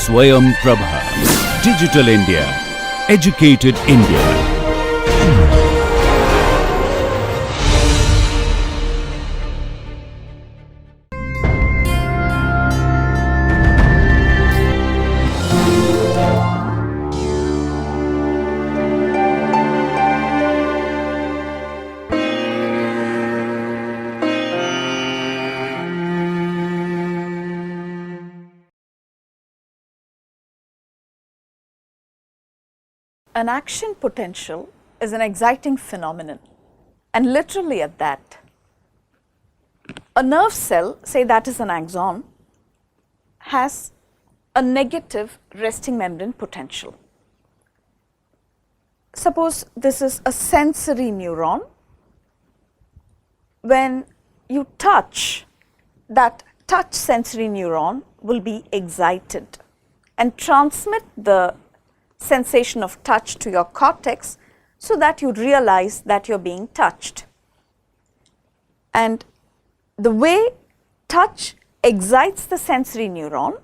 Swayam Prabha. Digital India. Educated India. An action potential is an exciting phenomenon, and literally at that. A nerve cell, say that is an axon, has a negative resting membrane potential. Suppose this is a sensory neuron. When you touch, that touch sensory neuron will be excited and transmit the sensation of touch to your cortex so that you realize that you are being touched. And the way touch excites the sensory neuron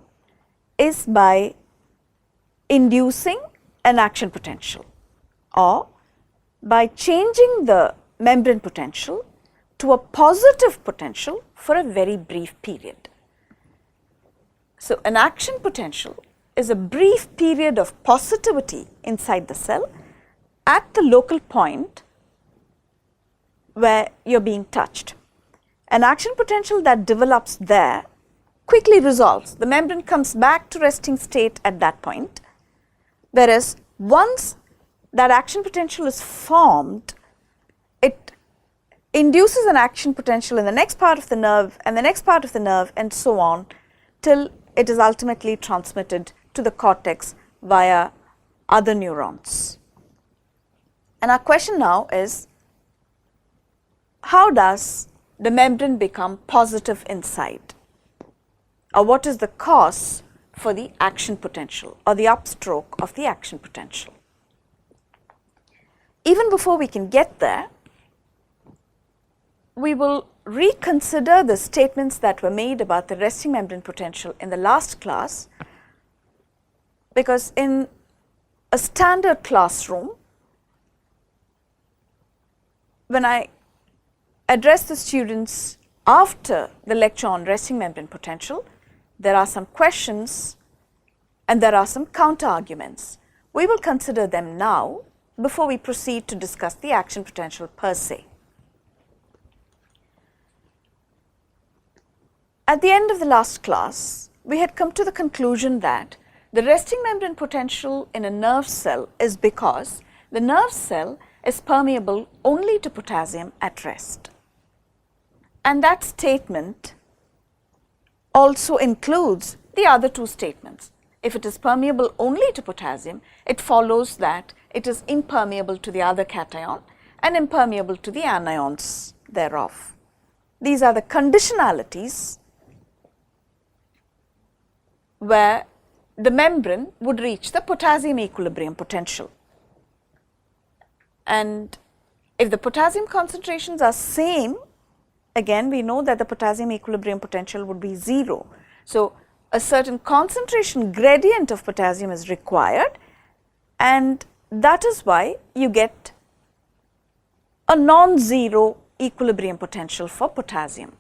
is by inducing an action potential or by changing the membrane potential to a positive potential for a very brief period. So, an action potential is a brief period of positivity inside the cell at the local point where you are being touched. An action potential that develops there quickly resolves. The membrane comes back to resting state at that point, whereas once that action potential is formed, it induces an action potential in the next part of the nerve and the next part of the nerve and so on till it is ultimately transmitted to the cortex via other neurons. And our question now is, how does the membrane become positive inside? Or what is the cause for the action potential or the upstroke of the action potential? Even before we can get there, we will reconsider the statements that were made about the resting membrane potential in the last class, because in a standard classroom, when I address the students after the lecture on resting membrane potential, there are some questions and there are some counter arguments. We will consider them now before we proceed to discuss the action potential per se. At the end of the last class, we had come to the conclusion that the resting membrane potential in a nerve cell is because the nerve cell is permeable only to potassium at rest. And that statement also includes the other two statements. If it is permeable only to potassium, it follows that it is impermeable to the other cation and impermeable to the anions thereof. These are the conditionalities where the membrane would reach the potassium equilibrium potential. And if the potassium concentrations are same, again we know that the potassium equilibrium potential would be 0. So, a certain concentration gradient of potassium is required, and that is why you get a non-zero equilibrium potential for potassium,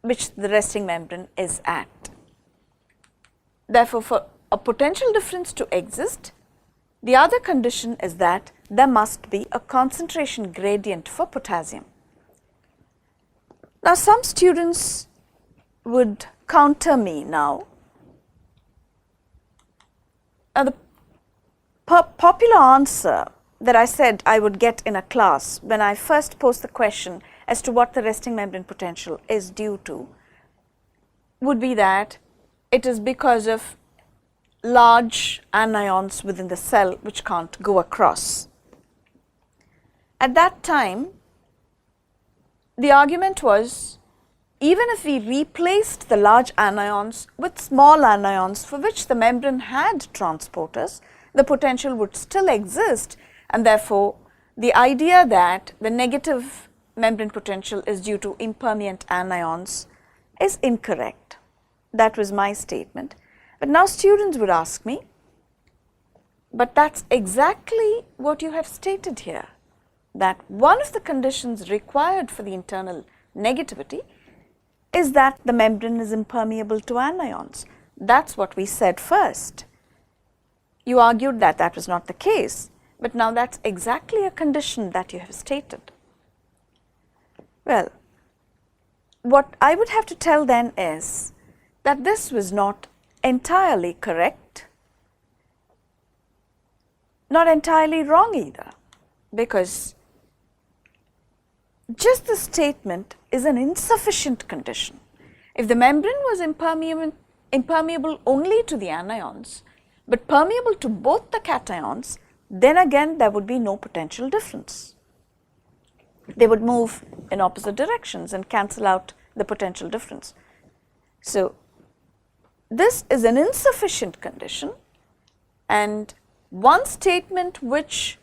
which the resting membrane is at. Therefore, for a potential difference to exist, the other condition is that there must be a concentration gradient for potassium. Now, some students would counter me now. Now, the popular answer that I said I would get in a class when I first posed the question as to what the resting membrane potential is due to would be that it is because of large anions within the cell which can't go across. At that time, the argument was, even if we replaced the large anions with small anions for which the membrane had transporters, the potential would still exist, and therefore, the idea that the negative membrane potential is due to impermeant anions is incorrect. That was my statement. But now students would ask me, but that's exactly what you have stated here, that one of the conditions required for the internal negativity is that the membrane is impermeable to anions. That's what we said first. You argued that that was not the case, but now that's exactly a condition that you have stated. Well, what I would have to tell then is that this was not entirely correct, not entirely wrong either, because just the statement is an insufficient condition. If the membrane was impermeable only to the anions, but permeable to both the cations, then again there would be no potential difference. They would move in opposite directions and cancel out the potential difference. So, this is an insufficient condition, and one statement which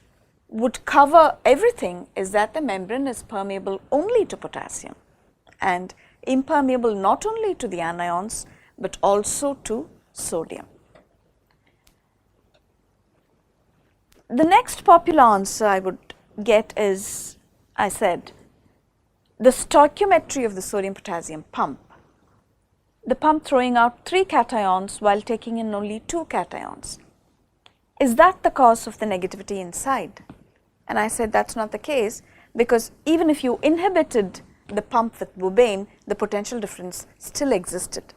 would cover everything is that the membrane is permeable only to potassium and impermeable not only to the anions but also to sodium. The next popular answer I would get is, I said, the stoichiometry of the sodium potassium pump. The pump throwing out 3 cations while taking in only 2 cations. Is that the cause of the negativity inside? And I said that's not the case, because even if you inhibited the pump with bobane, the potential difference still existed.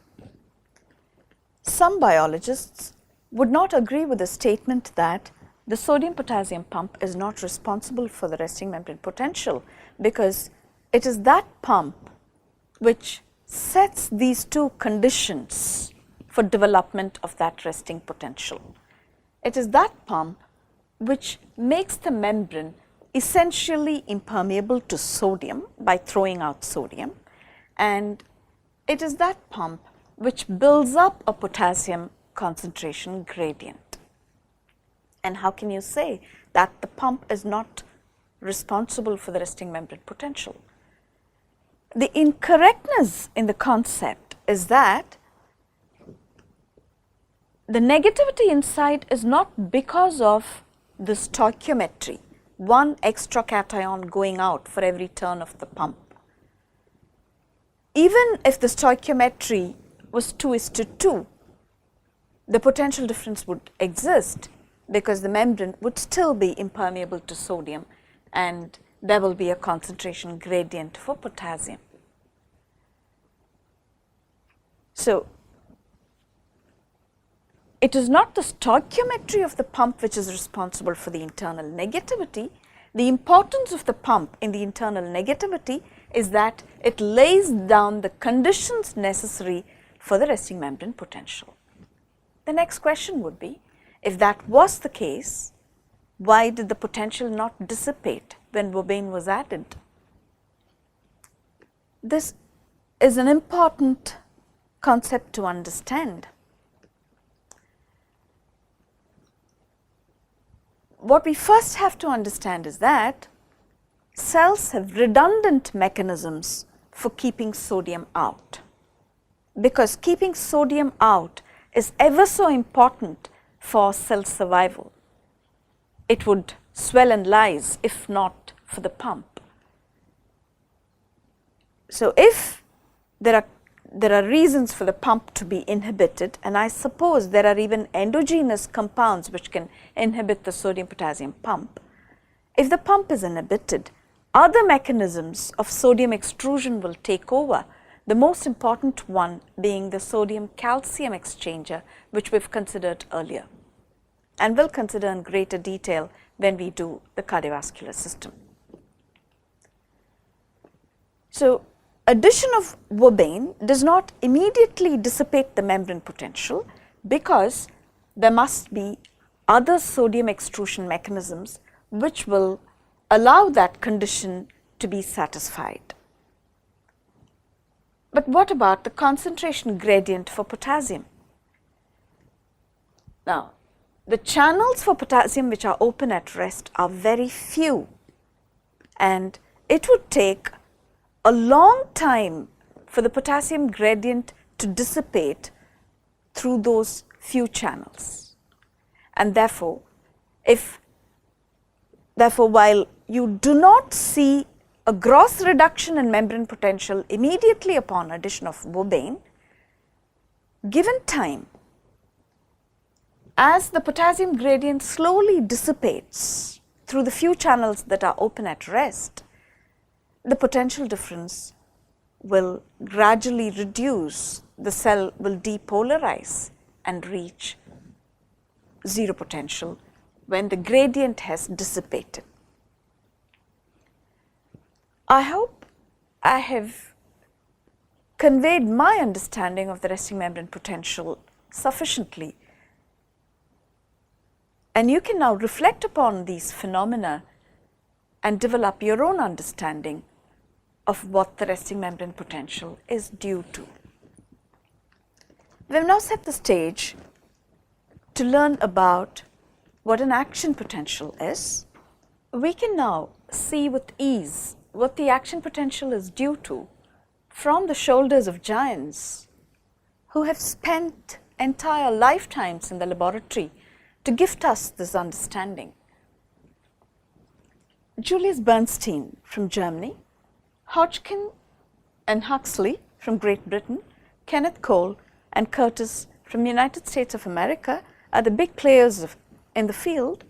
Some biologists would not agree with the statement that the sodium potassium pump is not responsible for the resting membrane potential, because it is that pump which sets these 2 conditions for development of that resting potential. It is that pump which makes the membrane essentially impermeable to sodium by throwing out sodium, and it is that pump which builds up a potassium concentration gradient. And how can you say that the pump is not responsible for the resting membrane potential? The incorrectness in the concept is that the negativity inside is not because of the stoichiometry, 1 extra cation going out for every turn of the pump. Even if the stoichiometry was 2:2, the potential difference would exist, because the membrane would still be impermeable to sodium and there will be a concentration gradient for potassium. So, it is not the stoichiometry of the pump which is responsible for the internal negativity. The importance of the pump in the internal negativity is that it lays down the conditions necessary for the resting membrane potential. The next question would be, if that was the case, why did the potential not dissipate when bobane was added? This is an important concept to understand. What we first have to understand is that cells have redundant mechanisms for keeping sodium out, because keeping sodium out is ever so important for cell survival. It would swell and lyse if not for the pump. So, if there are reasons for the pump to be inhibited, and I suppose there are even endogenous compounds which can inhibit the sodium potassium pump. If the pump is inhibited, other mechanisms of sodium extrusion will take over, the most important one being the sodium calcium exchanger, which we've considered earlier and will consider in greater detail when we do the cardiovascular system. So, addition of bobane does not immediately dissipate the membrane potential, because there must be other sodium extrusion mechanisms which will allow that condition to be satisfied. But what about the concentration gradient for potassium? Now, the channels for potassium which are open at rest are very few, and it would take a long time for the potassium gradient to dissipate through those few channels. And therefore, while you do not see a gross reduction in membrane potential immediately upon addition of bobane, given time, as the potassium gradient slowly dissipates through the few channels that are open at rest, the potential difference will gradually reduce, the cell will depolarize and reach zero potential when the gradient has dissipated. I hope I have conveyed my understanding of the resting membrane potential sufficiently, and you can now reflect upon these phenomena and develop your own understanding of what the resting membrane potential is due to. We have now set the stage to learn about what an action potential is. We can now see with ease what the action potential is due to from the shoulders of giants who have spent entire lifetimes in the laboratory to gift us this understanding. Julius Bernstein from Germany, Hodgkin and Huxley from Great Britain, Kenneth Cole and Curtis from the United States of America are the big players in the field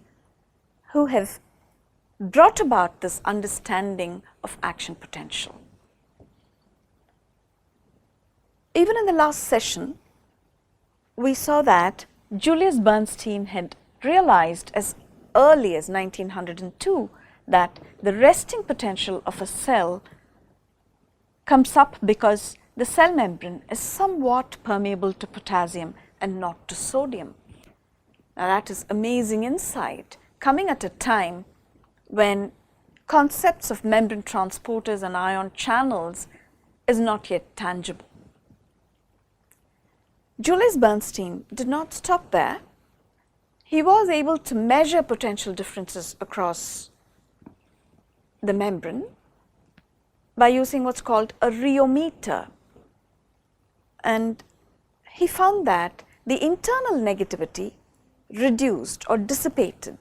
who have brought about this understanding of action potential. Even in the last session, we saw that Julius Bernstein had realized as early as 1902 that the resting potential of a cell comes up because the cell membrane is somewhat permeable to potassium and not to sodium. Now that is amazing insight coming at a time when concepts of membrane transporters and ion channels is not yet tangible. Julius Bernstein did not stop there. He was able to measure potential differences across the membrane by using what's called a rheometer. And he found that the internal negativity reduced or dissipated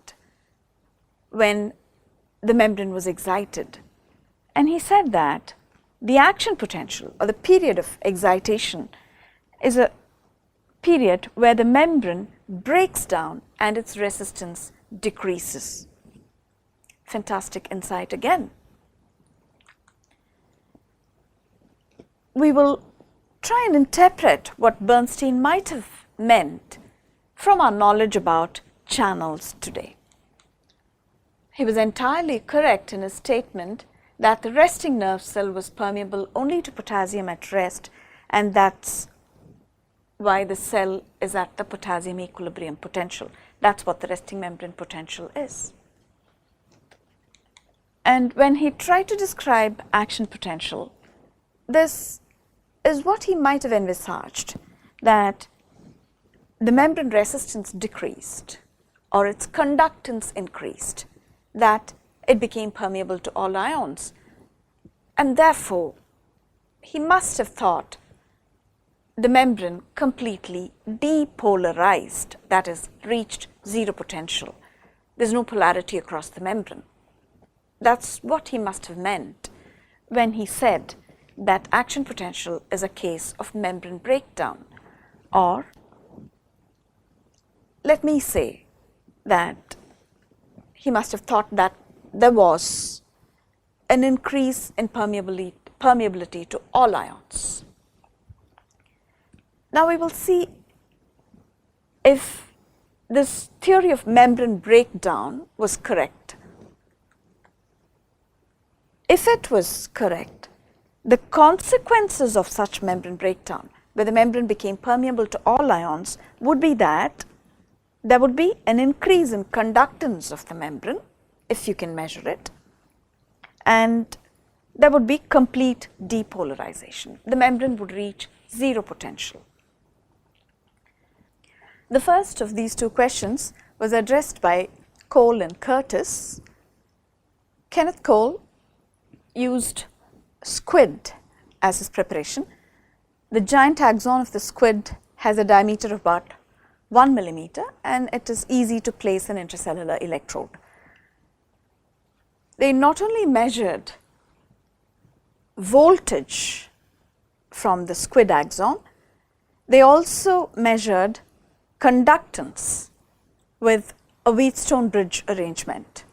when the membrane was excited. And he said that the action potential or the period of excitation is a period where the membrane breaks down and its resistance decreases. Fantastic insight again. We will try and interpret what Bernstein might have meant from our knowledge about channels today. He was entirely correct in his statement that the resting nerve cell was permeable only to potassium at rest, and that's why the cell is at the potassium equilibrium potential. That's what the resting membrane potential is. And when he tried to describe action potential, this is what he might have envisaged, that the membrane resistance decreased or its conductance increased, that it became permeable to all ions. And therefore, he must have thought the membrane completely depolarized, that is, reached zero potential. There's no polarity across the membrane. That's what he must have meant when he said that action potential is a case of membrane breakdown. Or let me say that he must have thought that there was an increase in permeability to all ions. Now we will see if this theory of membrane breakdown was correct. If it was correct, the consequences of such membrane breakdown, where the membrane became permeable to all ions, would be that there would be an increase in conductance of the membrane, if you can measure it, and there would be complete depolarization. The membrane would reach zero potential. The first of these two questions was addressed by Cole and Curtis. Kenneth Cole used squid as his preparation. The giant axon of the squid has a diameter of about 1 millimeter, and it is easy to place an intracellular electrode. They not only measured voltage from the squid axon, they also measured conductance with a Wheatstone bridge arrangement.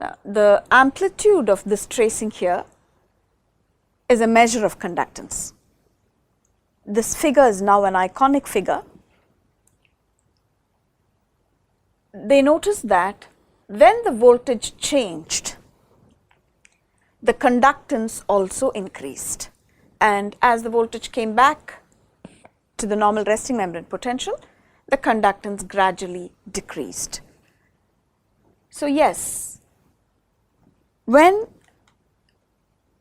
Now, the amplitude of this tracing here is a measure of conductance. This figure is now an iconic figure. They noticed that when the voltage changed, the conductance also increased, and as the voltage came back to the normal resting membrane potential, the conductance gradually decreased. So yes, when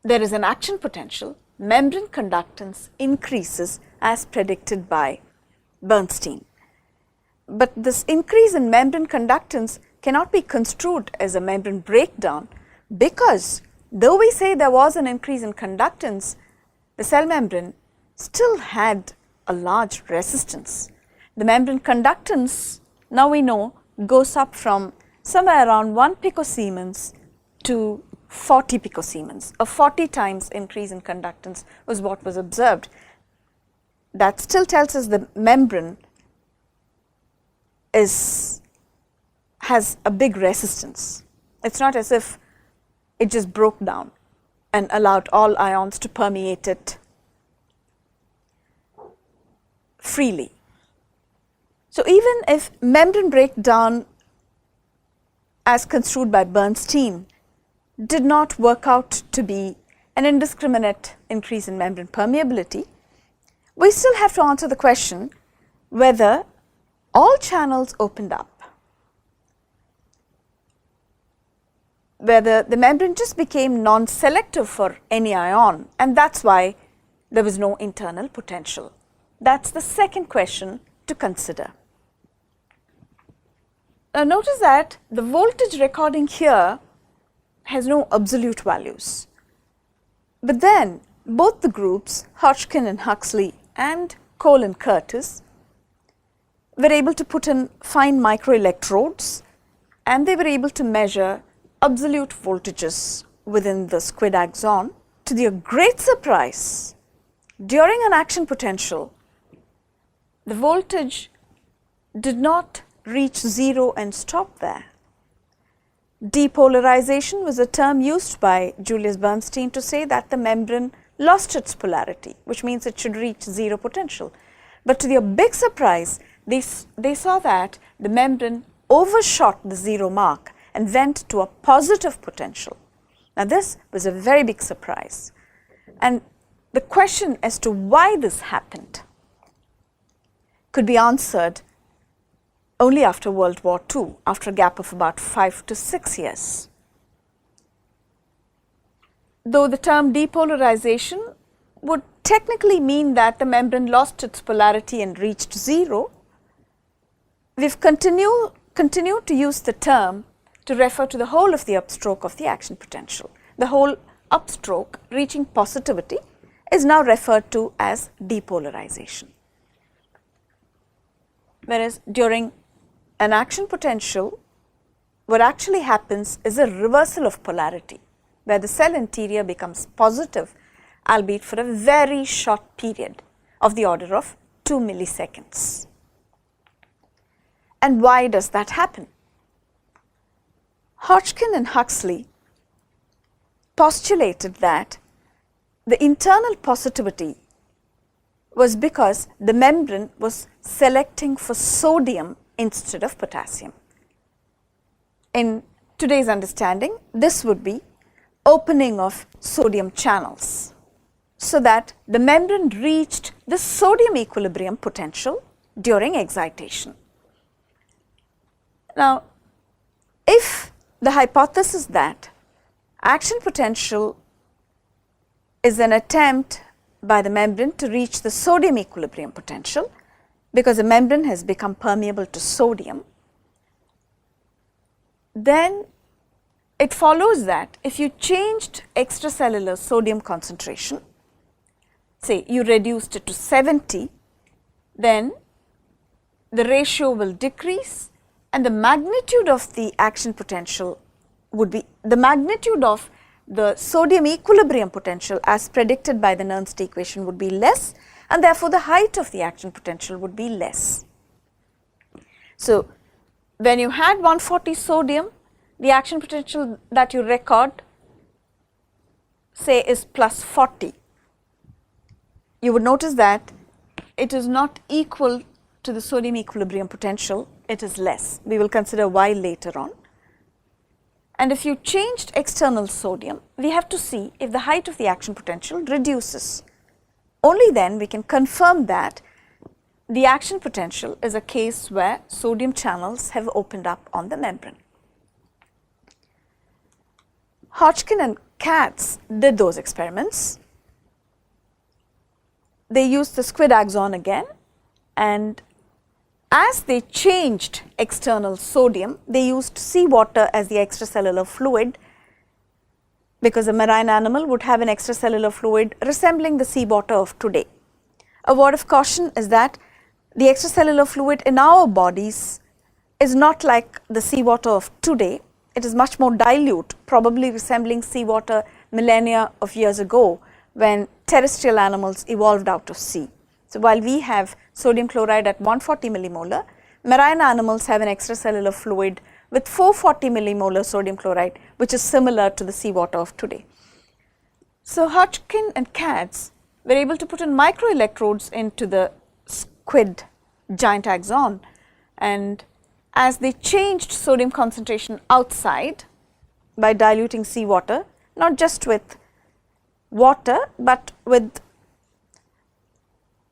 there is an action potential, membrane conductance increases as predicted by Bernstein. But this increase in membrane conductance cannot be construed as a membrane breakdown, because though we say there was an increase in conductance, the cell membrane still had a large resistance. The membrane conductance, now we know, goes up from somewhere around 1 picosiemens to 40 picosiemens. A 40 times increase in conductance was what was observed. That still tells us the membrane has a big resistance. It's not as if it just broke down and allowed all ions to permeate it freely. So even if membrane breakdown as construed by Bernstein did not work out to be an indiscriminate increase in membrane permeability, we still have to answer the question whether all channels opened up, whether the membrane just became non-selective for any ion, and that's why there was no internal potential. That's the second question to consider. Now notice that the voltage recording here has no absolute values, but then both the groups, Hodgkin and Huxley and Cole and Curtis, were able to put in fine microelectrodes, and they were able to measure absolute voltages within the squid axon. To their great surprise, during an action potential, the voltage did not reach 0 and stop there. Depolarization was a term used by Julius Bernstein to say that the membrane lost its polarity, which means it should reach 0 potential. But to their big surprise, they saw that the membrane overshot the 0 mark and went to a positive potential. Now this was a very big surprise, and the question as to why this happened could be answered only after World War II, after a gap of about 5 to 6 years. Though the term depolarization would technically mean that the membrane lost its polarity and reached 0, we've continued to use the term to refer to the whole of the upstroke of the action potential. The whole upstroke reaching positivity is now referred to as depolarization. Whereas during an action potential, what actually happens is a reversal of polarity, where the cell interior becomes positive, albeit for a very short period of the order of 2 milliseconds. And why does that happen? Hodgkin and Huxley postulated that the internal positivity was because the membrane was selecting for sodium instead of potassium. In today's understanding, this would be opening of sodium channels, so that the membrane reached the sodium equilibrium potential during excitation. Now, if the hypothesis that action potential is an attempt by the membrane to reach the sodium equilibrium potential, because the membrane has become permeable to sodium, then it follows that if you changed extracellular sodium concentration, say you reduced it to 70, then the ratio will decrease and the magnitude of the action potential would be, the magnitude of the sodium equilibrium potential as predicted by the Nernst equation would be less, and therefore the height of the action potential would be less. So, when you had 140 sodium, the action potential that you record say is plus 40. You would notice that it is not equal to the sodium equilibrium potential, it is less. We will consider why later on. And if you changed external sodium, we have to see if the height of the action potential reduces. Only then we can confirm that the action potential is a case where sodium channels have opened up on the membrane. Hodgkin and Katz did those experiments. They used the squid axon again, and as they changed external sodium, they used seawater as the extracellular fluid, because a marine animal would have an extracellular fluid resembling the seawater of today. A word of caution is that the extracellular fluid in our bodies is not like the seawater of today. It is much more dilute, probably resembling seawater millennia of years ago when terrestrial animals evolved out of sea. So, while we have sodium chloride at 140 millimolar, marine animals have an extracellular fluid with 440 millimolar sodium chloride, which is similar to the seawater of today. So, Hodgkin and Katz were able to put in microelectrodes into the squid giant axon, and as they changed sodium concentration outside by diluting seawater, not just with water, but with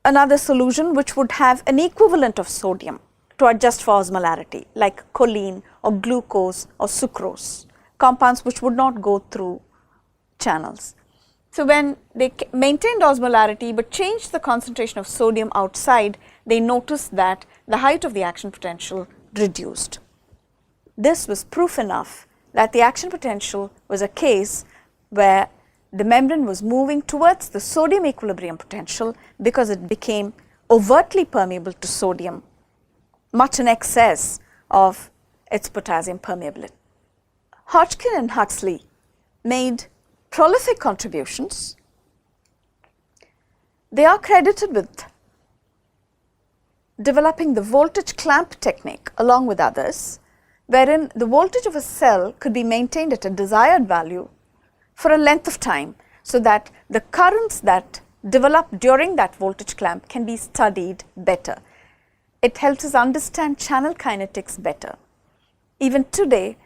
another solution which would have an equivalent of sodium to adjust for osmolarity, like choline or glucose or sucrose, compounds which would not go through channels. So, when they maintained osmolarity but changed the concentration of sodium outside, they noticed that the height of the action potential reduced. This was proof enough that the action potential was a case where the membrane was moving towards the sodium equilibrium potential because it became overtly permeable to sodium, much in excess of its potassium permeability. Hodgkin and Huxley made prolific contributions. They are credited with developing the voltage clamp technique along with others, wherein the voltage of a cell could be maintained at a desired value for a length of time, so that the currents that develop during that voltage clamp can be studied better. It helps us understand channel kinetics better. Even today,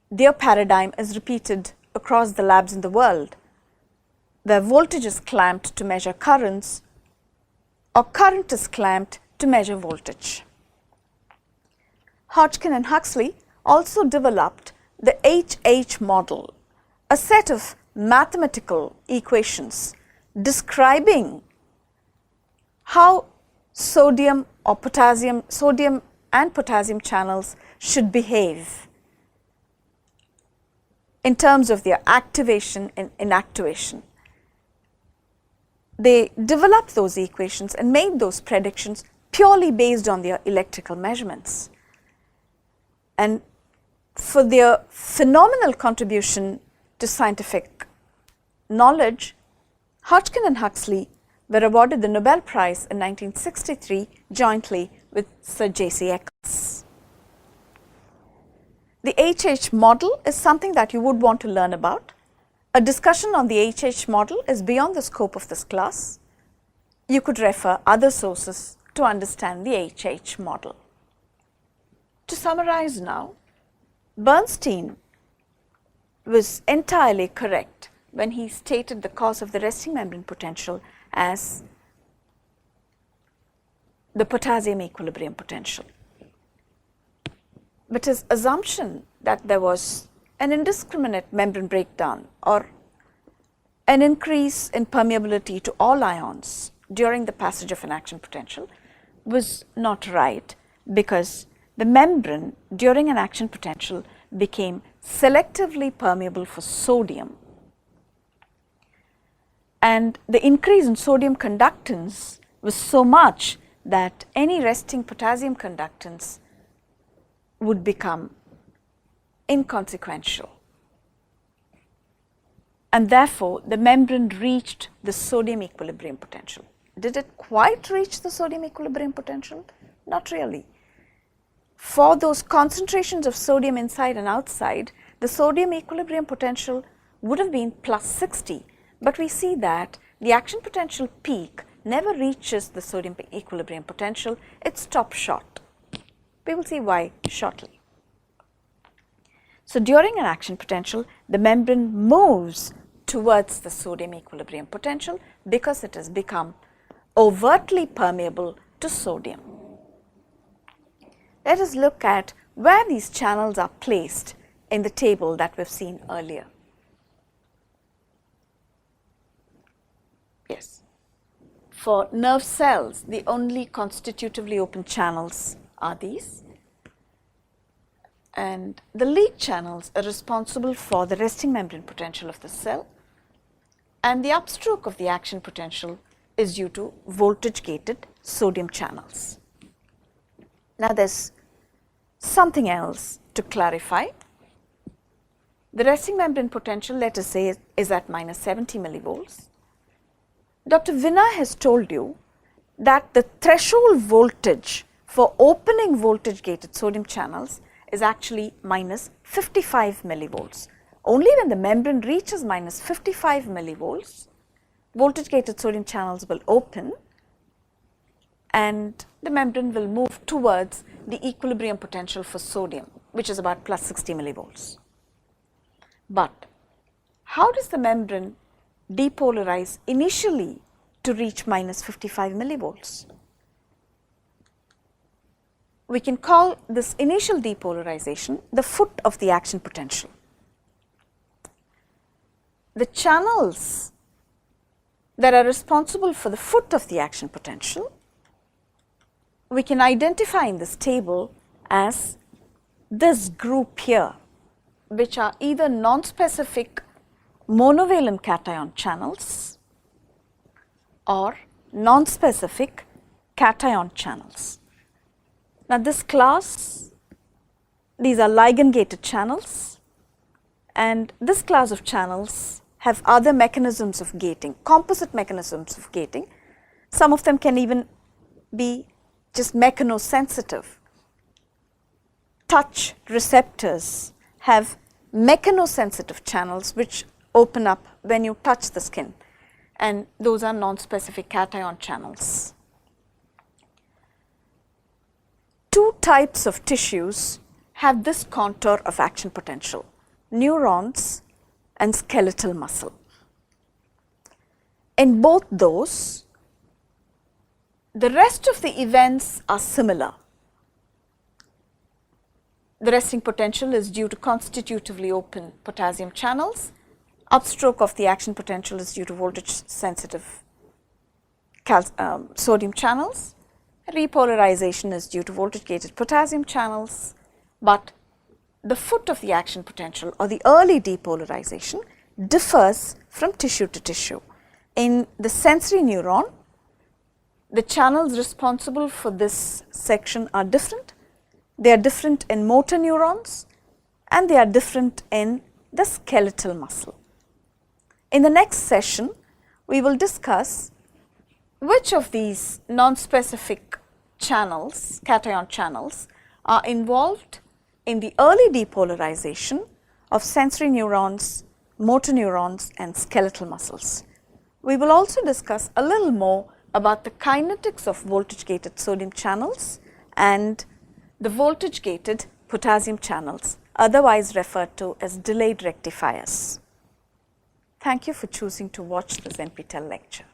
their paradigm is repeated across the labs in the world, where voltage is clamped to measure currents or current is clamped to measure voltage. Hodgkin and Huxley also developed the HH model, a set of mathematical equations describing how sodium and potassium channels should behave in terms of their activation and inactivation. They developed those equations and made those predictions purely based on their electrical measurements. And for their phenomenal contribution to scientific knowledge, Hodgkin and Huxley were awarded the Nobel Prize in 1963 jointly with Sir J.C. Eccles. The HH model is something that you would want to learn about. A discussion on the HH model is beyond the scope of this class. You could refer other sources to understand the HH model. To summarize now, Bernstein was entirely correct when he stated the cause of the resting membrane potential as the potassium equilibrium potential. But his assumption that there was an indiscriminate membrane breakdown or an increase in permeability to all ions during the passage of an action potential was not right, because the membrane during an action potential became selectively permeable for sodium, and the increase in sodium conductance was so much that any resting potassium conductance would become inconsequential, and therefore the membrane reached the sodium equilibrium potential. Did it quite reach the sodium equilibrium potential? Not really. For those concentrations of sodium inside and outside, the sodium equilibrium potential would have been plus 60, but we see that the action potential peak never reaches the sodium equilibrium potential, it stops short. We will see why shortly. So during an action potential, the membrane moves towards the sodium equilibrium potential because it has become overtly permeable to sodium. Let us look at where these channels are placed in the table that we've seen earlier. Yes. For nerve cells, the only constitutively open channels are these, and the lead channels are responsible for the resting membrane potential of the cell, and the upstroke of the action potential is due to voltage gated sodium channels. Now there's something else to clarify. The resting membrane potential, let us say, is at minus 70 millivolts. Dr. Vinay has told you that the threshold voltage for opening voltage gated sodium channels is actually minus 55 millivolts. Only when the membrane reaches minus 55 millivolts, voltage gated sodium channels will open and the membrane will move towards the equilibrium potential for sodium, which is about plus 60 millivolts. But how does the membrane depolarize initially to reach minus 55 millivolts? We can call this initial depolarization the foot of the action potential. The channels that are responsible for the foot of the action potential we can identify in this table as this group here, which are either non-specific monovalent cation channels or non-specific cation channels. Now this class, these are ligand gated channels, and this class of channels have other mechanisms of gating, composite mechanisms of gating. Some of them can even be just mechanosensitive. Touch receptors have mechanosensitive channels which open up when you touch the skin, and those are non-specific cation channels. Two types of tissues have this contour of action potential: neurons and skeletal muscle. In both those, the rest of the events are similar. The resting potential is due to constitutively open potassium channels. Upstroke of the action potential is due to voltage sensitive sodium channels. Repolarization is due to voltage gated potassium channels, but the foot of the action potential or the early depolarization differs from tissue to tissue. In the sensory neuron, the channels responsible for this section are different. They are different in motor neurons and they are different in the skeletal muscle. In the next session, we will discuss which of these non-specific channels, cation channels, are involved in the early depolarization of sensory neurons, motor neurons and skeletal muscles. We will also discuss a little more about the kinetics of voltage gated sodium channels and the voltage gated potassium channels, otherwise referred to as delayed rectifiers. Thank you for choosing to watch this NPTEL lecture.